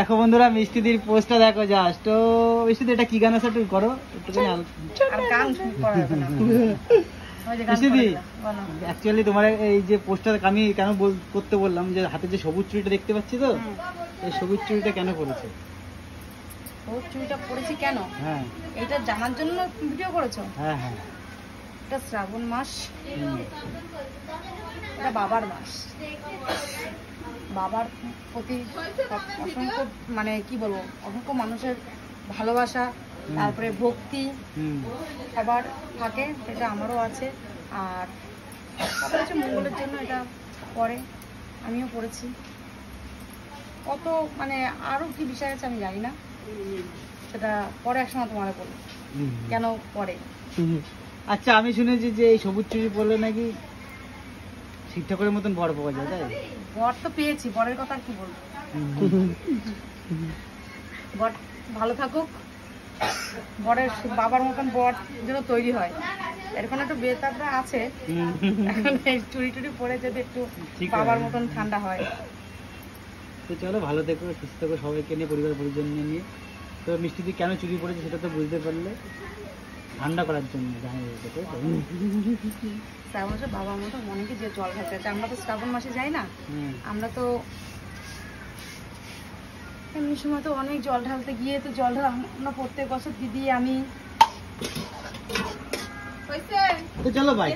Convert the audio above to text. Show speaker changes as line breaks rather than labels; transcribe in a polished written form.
দেখো বন্ধুরা মিষ্টিদির পোস্টটা দেখো জাস্ট। তো মিষ্টিদি এটা কি গান আছে একটু করো একটুখানি।
আর গান করা যাবে না।
মিষ্টিদি অ্যাকচুয়ালি তোমার এই যে পোস্টটা আমি কেন করতে বললাম যে হাতে যে সবুজ চুড়িটা দেখতে পাচ্ছি, তো এই সবুজ চুড়িটা কেন করেছে?
সবুজ চুড়িটা পরেছি কেন?
হ্যাঁ
এটা জানার জন্য ভিডিও করেছো?
হ্যাঁ হ্যাঁ।
এটা শ্রাবণ মাস, এটা বাবার মাস। বাবার প্রতি অসংখ্য মানে কি বলবো, অসংখ্য মানুষের ভালোবাসা, তারপরে ভক্তি সবার থাকে, এটা আমারও আছে। আর সবার হচ্ছে মঙ্গলের জন্য এটা পরে আমিও পড়েছি। কত মানে আরো কি বিষয় আছে আমি জানি না, সেটা পরে একসময় তোমার বলবো কেন পরে।
আচ্ছা আমি শুনেছি যে এই সবুজ চুড়ি পরলে নাকি শিব ঠাকুরের মতন বর পাওয়া যায়, তাই?
বর তো পেয়েছি, বরের কথা আর কি বলবো। বর ভালো থাকুক, বরের বাবার মতন বর যেন তৈরি হয়, এরকম একটু বেতাবরা আছে। এখন এই চুরি টুরি পরে যদি একটু বাবার মতন ঠান্ডা হয়।
তো চলো ভালো থেকো, সুস্থ থেকো, সবাইকে নিয়ে পরিবার পরিজন নিয়ে। তো মিষ্টিদি কেন চুরি পড়েছে সেটা তো বুঝতে পারলে, ঠান্ডা করার জন্য।
শ্রাবণ মাসে বাবার মতো মনে কি যে জল ঢালতে আছে। আমরা তো শ্রাবণ মাসে যাই না, আমরা তো এমনি সময় তো অনেক জল ঢালতে গিয়ে তো জল ঢাল আমরা প্রত্যেক বছর দিদি আমি।
তো চলো ভাই।